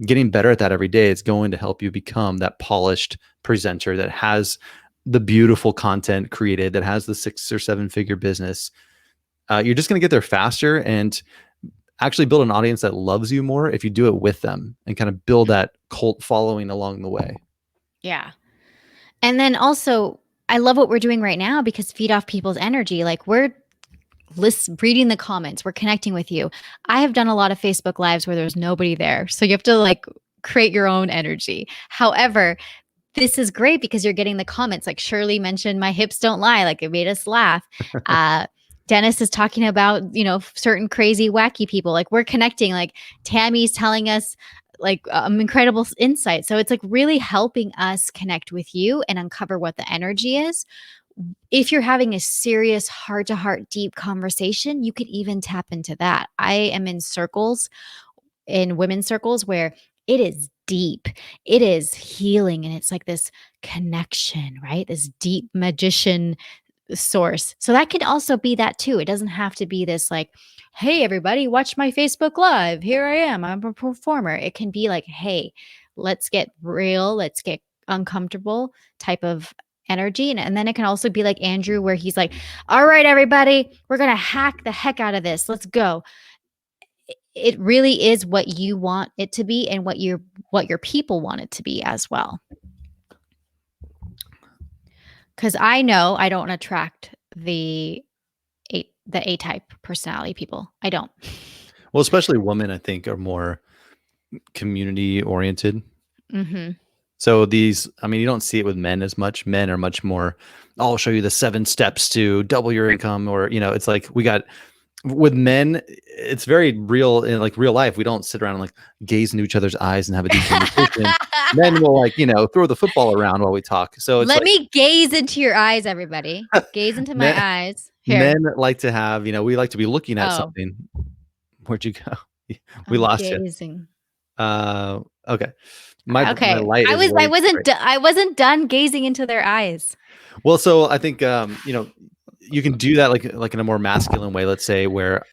Getting better at that every day is going to help you become that polished presenter that has the beautiful content created, that has the 6 or 7 figure business. You're just going to get there faster and actually build an audience that loves you more if you do it with them and kind of build that cult following along the way. Yeah. And then also, I love what we're doing right now because feed off people's energy. Like we're reading the comments, we're connecting with you. I have done a lot of Facebook lives where there's nobody there. So you have to like create your own energy. However, this is great because you're getting the comments. Like Shirley mentioned, my hips don't lie. Like it made us laugh. Dennis is talking about, certain crazy, wacky people. Like we're connecting. Like Tammy's telling us like incredible insight. So it's like really helping us connect with you and uncover what the energy is. If you're having a serious heart to heart, deep conversation, you could even tap into that. I am in circles, in women's circles, where it is deep, it is healing, and it's like this connection, right? This deep magician source. So that could also be that too. It doesn't have to be this like, hey, everybody, watch my Facebook Live. Here I am. I'm a performer. It can be like, hey, let's get real, let's get uncomfortable type of energy. And then it can also be like Andrew, where he's like, all right, everybody, we're going to hack the heck out of this. Let's go. It really is what you want it to be and what your people want it to be as well. Because I know I don't attract the A-type personality people. I don't. Well, especially women, I think, are more community oriented. Mm-hmm. So you don't see it with men as much. Men are much more, I'll show you the 7 steps to double your income. Or, it's like with men, it's very real in like real life. We don't sit around and like gaze into each other's eyes and have a deep conversation. Men will like, throw the football around while we talk. So it's Let like me gaze into your eyes, everybody. Gaze into my men, eyes. Here. men like to have, we like to be looking at Oh, something. Where'd you go? We I'm lost you. gazing. Okay. My Okay. light I is way wasn't bright. I wasn't done gazing into their eyes. Well, so I think you can do that like in a more masculine way, let's say, where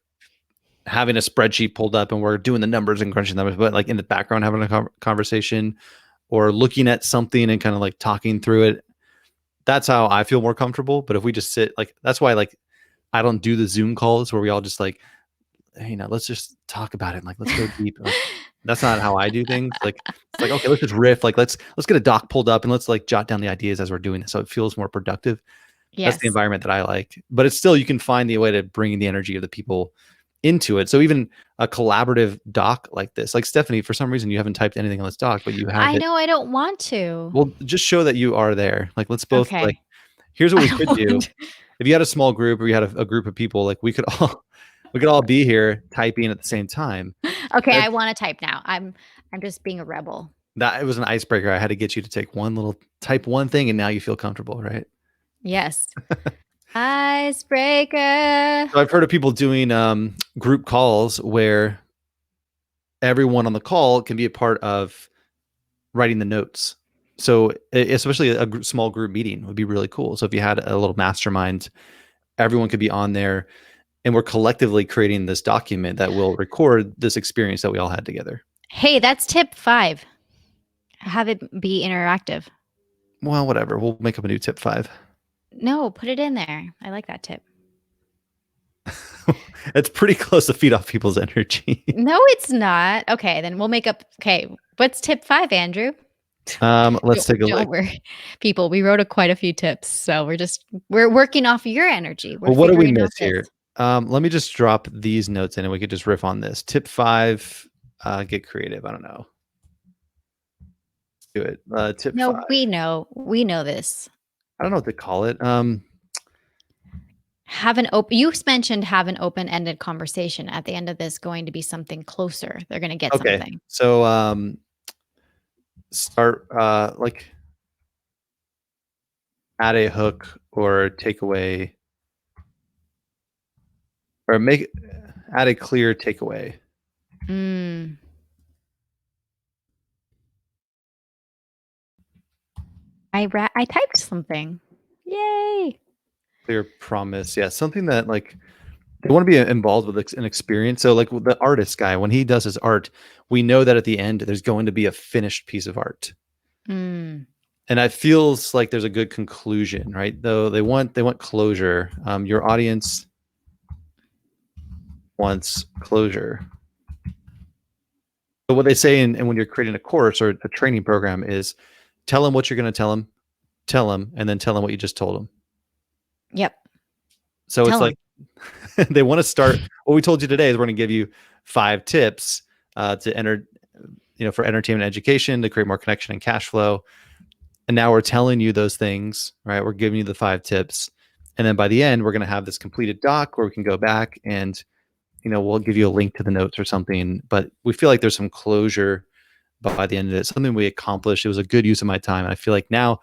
having a spreadsheet pulled up and we're doing the numbers and crunching numbers, but like in the background having a conversation or looking at something and kind of like talking through it. That's how I feel more comfortable. But if we just sit, like, that's why like I don't do the Zoom calls where we all just like, let's just talk about it. Like, let's go deep. Like, that's not how I do things. Like, it's like, okay, let's just riff. Like, let's get a doc pulled up and let's like jot down the ideas as we're doing this. So it feels more productive. That's the Yes. environment that I like. But it's still, you can find the way to bring the energy of the people into it. So even a collaborative doc like this, like Stephanie, for some reason you haven't typed anything on this doc, but you have I it. know I don't want to. Well, just show that you are there. Like, let's both like, Okay. here's what I we don't could do. want If you had a small group or you had a group of people, like we could all be here typing at the same time. Okay, I want to type now. I'm just being a rebel. That it was an icebreaker. I had to get you to type one thing, and now you feel comfortable, right? Yes. Icebreaker. So I've heard of people doing group calls where everyone on the call can be a part of writing the notes. So especially a small group meeting would be really cool. So if you had a little mastermind, everyone could be on there, and we're collectively creating this document that will record this experience that we all had together. Hey, that's tip 5. Have it be interactive. Well, whatever. We'll make up a new tip 5. No, put it in there. I like that tip. It's pretty close to feed off people's energy. No, it's not. Okay, then we'll make up. Okay, what's tip 5, Andrew? Let's take a Don't look. worry, people. We wrote quite a few tips, so we're working off your energy. Well, what do we miss here? Let me just drop these notes in and we could just riff on this. Tip 5, get creative. I don't know. Let's do it. Tip 5. We know this. I don't know what to call it. You mentioned have an open-ended conversation. At the end of this, going to be something closer. They're going to get something. So start like add a hook or takeaway, or add a clear takeaway. I typed something. Yay. Clear promise. Yeah, something that like they want to be involved with an experience. So like with the artist guy, when he does his art, we know that at the end there's going to be a finished piece of art. Mm. And it feels like there's a good conclusion, right? Though they want closure. Your audience wants closure. But what they say and when you're creating a course or a training program is tell them what you're going to tell them, and then tell them what you just told them. Yep. So Tell it's 'em. like they want to start. What we told you today is we're going to give you 5 tips to enter, for entertainment and education to create more connection and cash flow. And now we're telling you those things, right? We're giving you the 5 tips. And then by the end, we're going to have this completed doc where we can go back and, we'll give you a link to the notes or something. But we feel like there's some closure by the end of it, something we accomplished. It was a good use of my time. And I feel like now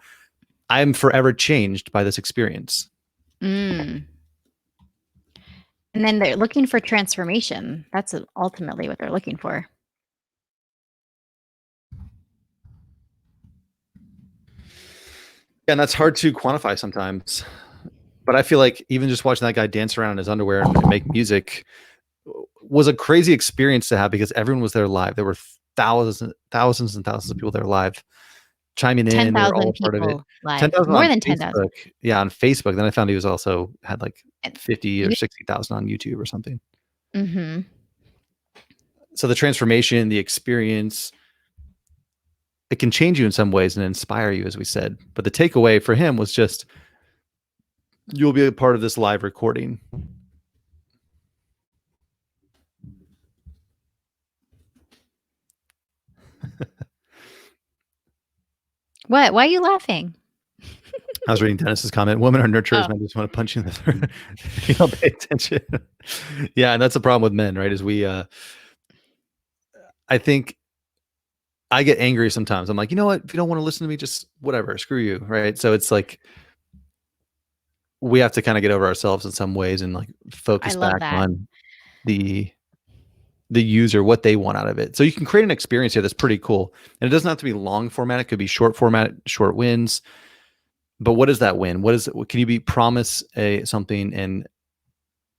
I'm forever changed by this experience. Mm. And then they're looking for transformation. That's ultimately what they're looking for. Yeah, and that's hard to quantify sometimes. But I feel like even just watching that guy dance around in his underwear and make music was a crazy experience to have because everyone was there live. There were thousands and thousands of people there live chiming in. They were all 10,000 a part of it. people live. 10,000 More on than 10,000. Facebook. Yeah, on Facebook. Then I found he was also had like And 50 or you 60,000 on YouTube or something. Mhm. So the transformation, the experience, it can change you in some ways and inspire you, as we said. But the takeaway for him was just you'll be a part of this live recording. What? Why are you laughing? I was reading Dennis's comment. Women are nurturers, Oh. men just want to punch you in the throat. You don't pay attention. Yeah, and that's the problem with men, right? Is we I think I get angry sometimes. I'm like, you know what? If you don't want to listen to me, just whatever, screw you, right? So it's like we have to kind of get over ourselves in some ways and like I focus love back that. on the user, what they want out of it. So you can create an experience here that's pretty cool. And it doesn't have to be long format. It could be short format, short wins. But what is that win? What is it? Can you be promise something and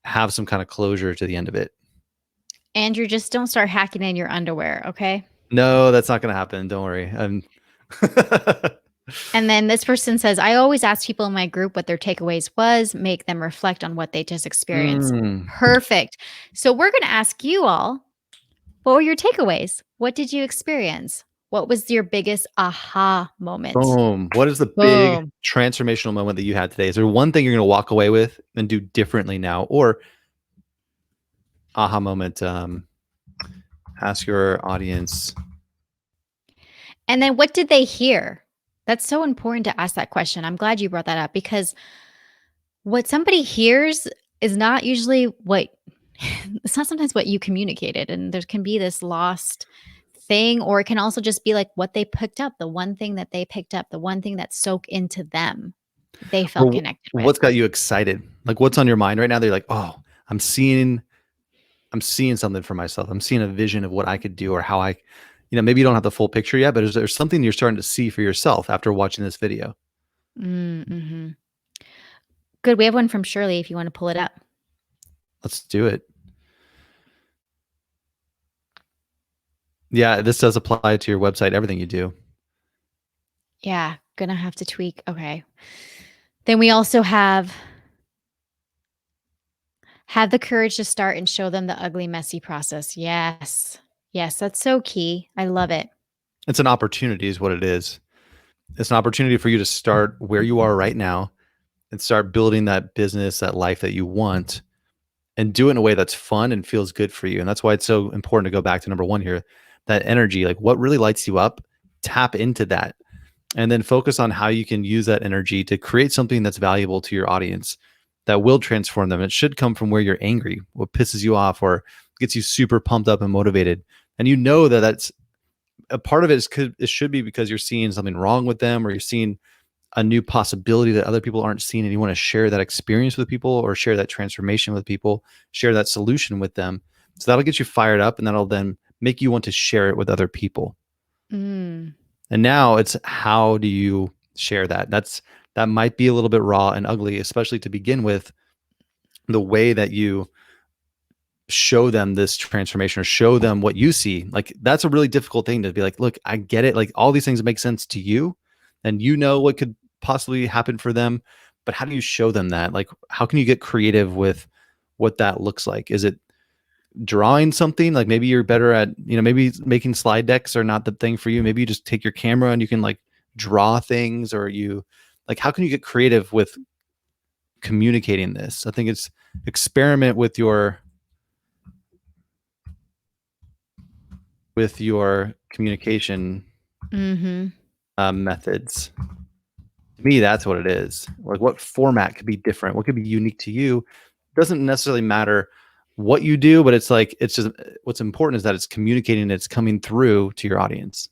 have some kind of closure to the end of it? Andrew, just don't start hacking in your underwear, okay? No, that's not going to happen. Don't worry. And then this person says, I always ask people in my group what their takeaways was, make them reflect on what they just experienced. Perfect. So we're going to ask you all, what were your takeaways? What did you experience? What was your biggest aha moment? Boom. What is the big transformational moment that you had today? Is there one thing you're going to walk away with and do differently now? Or aha moment, ask your audience. And then what did they hear? That's so important to ask that question. I'm glad you brought that up because what somebody hears is not usually it's not sometimes what you communicated. And there can be this lost thing, or it can also just be like what they picked up, the one thing that they picked up, the one thing that soaked into them, they felt connected with. What's got you excited? Like what's on your mind right now? They're like, oh, I'm seeing something for myself. I'm seeing a vision of what I could do or how I, maybe you don't have the full picture yet, but is there something you're starting to see for yourself after watching this video? Mm-hmm. Good. We have one from Shirley if you want to pull it up. Let's do it. Yeah, this does apply to your website, everything you do. Yeah, gonna have to tweak. Okay. Then we also have the courage to start and show them the ugly, messy process. Yes. Yes, that's so key. I love it. It's an opportunity is what it is. It's an opportunity for you to start where you are right now and start building that business, that life that you want, and do it in a way that's fun and feels good for you. And that's why it's so important to go back to number one here, that energy, like what really lights you up, tap into that, and then focus on how you can use that energy to create something that's valuable to your audience that will transform them. It should come from where you're angry, what pisses you off or gets you super pumped up and motivated. And you know that that's a part of it it should be because you're seeing something wrong with them or you're seeing a new possibility that other people aren't seeing, and you want to share that experience with people or share that transformation with people, share that solution with them. So that'll get you fired up and that'll then make you want to share it with other people. And now it's how do you share that? That's that might be a little bit raw and ugly, especially to begin with. The way that you show them this transformation or show them what you see, like that's a really difficult thing to be like, look, I get it, like all these things make sense to you and you know what could possibly happen for them, but how do you show them that? Like how can you get creative with what that looks like? Is it drawing something? Like maybe you're better at, maybe making slide decks are not the thing for you. Maybe you just take your camera and you can like draw things, or you like, how can you get creative with communicating this? I think it's experiment with your communication methods. To me, that's what it is. Like what format could be different? What could be unique to you? Doesn't necessarily matter what you do, but it's like, it's just what's important is that it's communicating, it's coming through to your audience.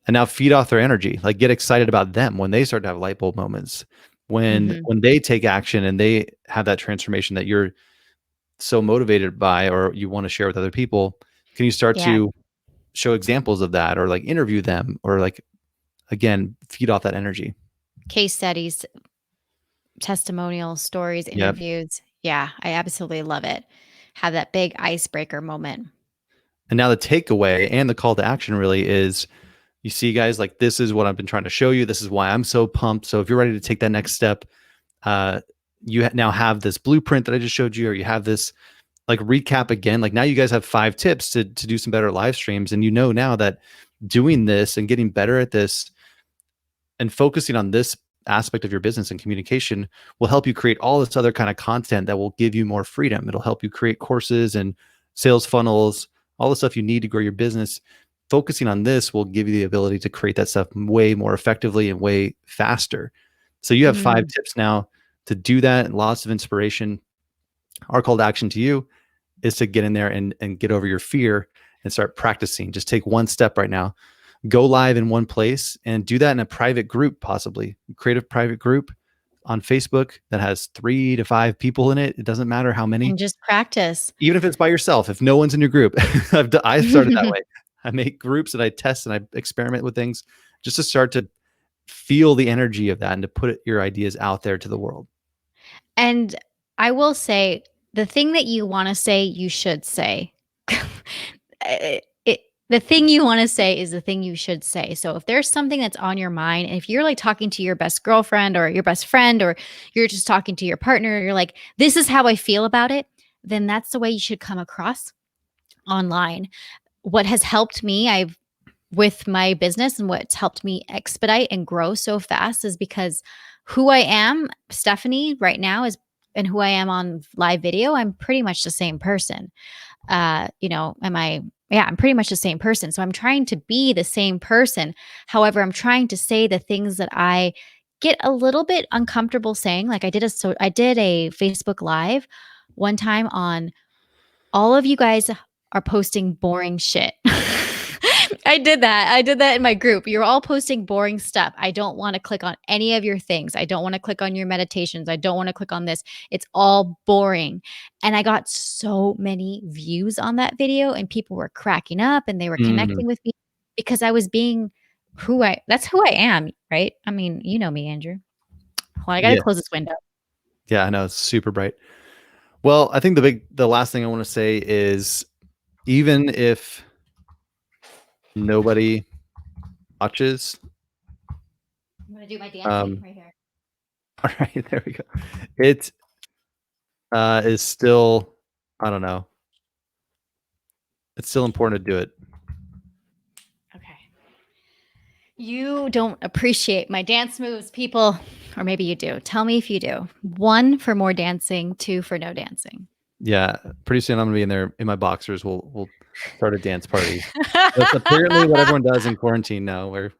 And now feed off their energy, like get excited about them when they start to have light bulb moments, when they take action and they have that transformation that you're so motivated by, or you want to share with other people. Can you start to show examples of that, or like interview them, or like, again, feed off that energy? Case studies, testimonials, stories, interviews. Yeah, I absolutely love it. Have that big icebreaker moment. And now the takeaway and the call to action really is, you see, guys, like this is what I've been trying to show you. This is why I'm so pumped. So if you're ready to take that next step, you now have this blueprint that I just showed you, or you have this like recap again. Like now you guys have 5 tips to do some better live streams. And you know now that doing this and getting better at this and focusing on this aspect of your business and communication will help you create all this other kind of content that will give you more freedom. It'll help you create courses and sales funnels, all the stuff you need to grow your business. Focusing on this will give you the ability to create that stuff way more effectively and way faster. So you have 5 tips now to do that, and lots of inspiration. Our call to action to you is to get in there and get over your fear and start practicing. Just take one step right now. Go live in one place and do that in a private group, possibly. Create a private group on Facebook that has 3 to 5 people in it. It doesn't matter how many. And just practice. Even if it's by yourself, if no one's in your group. I started that way. I make groups and I test and I experiment with things just to start to feel the energy of that and to put your ideas out there to the world. And I will say, the thing that you want to say, you should say. The thing you want to say is the thing you should say. So if there's something that's on your mind, and if you're like talking to your best girlfriend or your best friend, or you're just talking to your partner, you're like, this is how I feel about it, then that's the way you should come across online. What has helped me, with my business, and what's helped me expedite and grow so fast is because who I am, Stephanie, right now and who I am on live video, I'm pretty much the same person. I'm pretty much the same person. So I'm trying to be the same person. However, I'm trying to say the things that I get a little bit uncomfortable saying. Like I did a Facebook Live one time on, all of you guys are posting boring shit. I did that in my group. You're all posting boring stuff. I don't want to click on any of your things. I don't want to click on your meditations. I don't want to click on this. It's all boring. And I got so many views on that video, and people were cracking up and they were connecting with me because I was being that's who I am, right? I mean, you know me, Andrew. Well, I got to close this window. Yeah, I know. It's super bright. Well, I think the last thing I want to say is, even if nobody watches, I'm going to do my dancing right here. All right, there we go. It is still, I don't know. It's still important to do it. Okay. You don't appreciate my dance moves, people. Or maybe you do. Tell me if you do. 1 for more dancing, 2 for no dancing. Yeah, pretty soon I'm gonna be in there in my boxers. We'll start a dance party. That's apparently what everyone does in quarantine now, where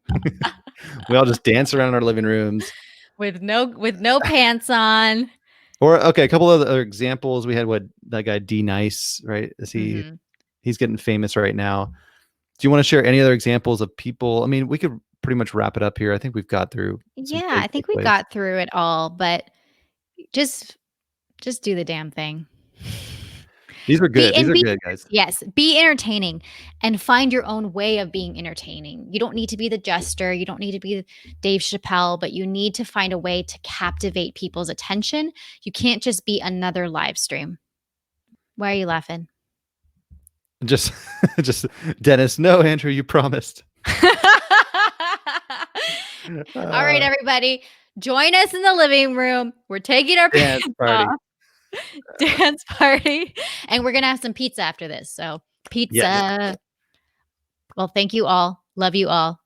we all just dance around in our living rooms with no pants on. Or okay, a couple of other examples. We had that guy D Nice, right? He's getting famous right now. Do you want to share any other examples of people? I mean, we could pretty much wrap it up here. I think we've got through. Yeah, I think we got through it all, but just do the damn thing. These are good. These are be good, guys. yes, be entertaining and find your own way of being entertaining. You don't need to be the jester, you don't need to be Dave Chappelle, but you need to find a way to captivate people's attention. You can't just be another live stream. Why are you laughing? Just, just Dennis. No, Andrew, you promised. All right, everybody, join us in the living room. We're taking our Dance pants party. off. Dance party, and we're gonna have some pizza after this. So pizza. Yes. Well, thank you all. Love you all.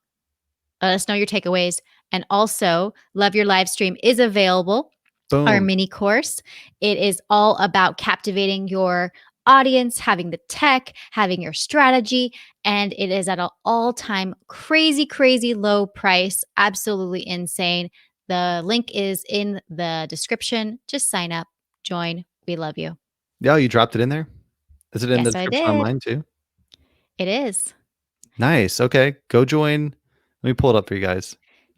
Let us know your takeaways. And also, Love Your Live Stream is available. Boom. Our mini course. It is all about captivating your audience, having the tech, having your strategy, and it is at an all-time crazy, crazy low price. Absolutely insane. The link is in the description. Just sign up, join. We love you. Yeah, you dropped it in there. Is it in the Yes, I description on did. mine too? It is. Nice. Okay, go join. Let me pull it up for you guys.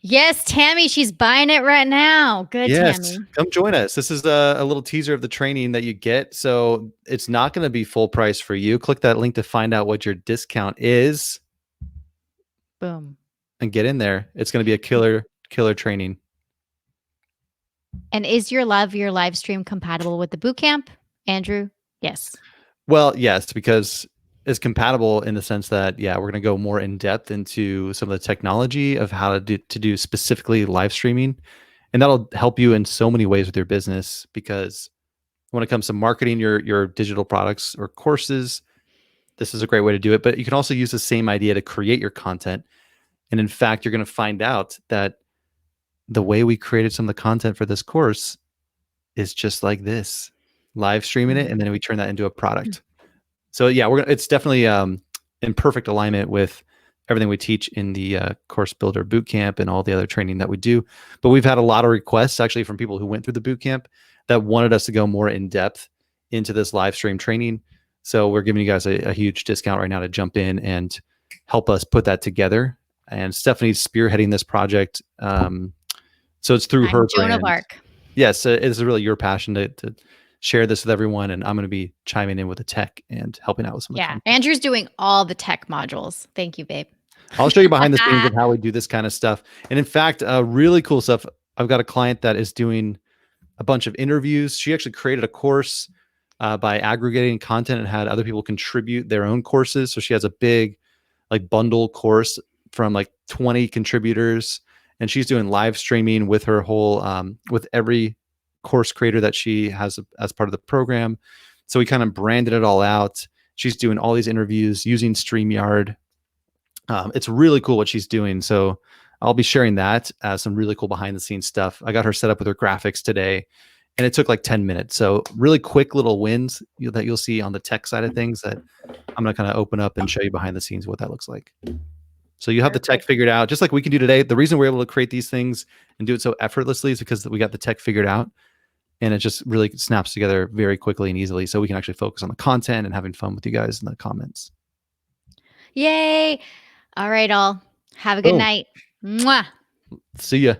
Yes, Tammy, she's buying it right now. Good, Yes, Tammy. come join us. This is a little teaser of the training that you get. So it's not going to be full price for you. Click that link to find out what your discount is Boom. and get in there. It's going to be a killer training. And is your live stream compatible with the boot camp, Andrew? Yes. Well, yes, because it's compatible in the sense that, yeah, we're going to go more in depth into some of the technology of how to do specifically live streaming. And that'll help you in so many ways with your business, because when it comes to marketing your digital products or courses, this is a great way to do it. But you can also use the same idea to create your content. And in fact, you're going to find out that the way we created some of the content for this course is just like this, live streaming it, and then we turn that into a product. So yeah, it's definitely in perfect alignment with everything we teach in the Course Builder Bootcamp and all the other training that we do. But we've had a lot of requests actually from people who went through the bootcamp that wanted us to go more in depth into this live stream training. So we're giving you guys a huge discount right now to jump in and help us put that together. And Stephanie's spearheading this project. So it's through her Joan of brand. Arc. Yes, it is really your passion to share this with everyone, and I'm going to be chiming in with the tech and helping out with some. Yeah, Andrew's doing all the tech modules. Thank you, babe. I'll show you behind the scenes of how we do this kind of stuff. And in fact, really cool stuff. I've got a client that is doing a bunch of interviews. She actually created a course by aggregating content and had other people contribute their own courses. So she has a big like bundle course from like 20 contributors, and she's doing live streaming with her whole with every course creator that she has as part of the program. So we kind of branded it all out. She's doing all these interviews using StreamYard. It's really cool what she's doing. So I'll be sharing that as some really cool behind the scenes stuff. I got her set up with her graphics today, and it took like 10 minutes. So really quick little wins that you'll see on the tech side of things that I'm going to kind of open up and show you behind the scenes what that looks like. So you have the tech figured out, just like we can do today. The reason we're able to create these things and do it so effortlessly is because we got the tech figured out, and it just really snaps together very quickly and easily. So we can actually focus on the content and having fun with you guys in the comments. Yay. All right, all. Have a good night. Mwah. See ya.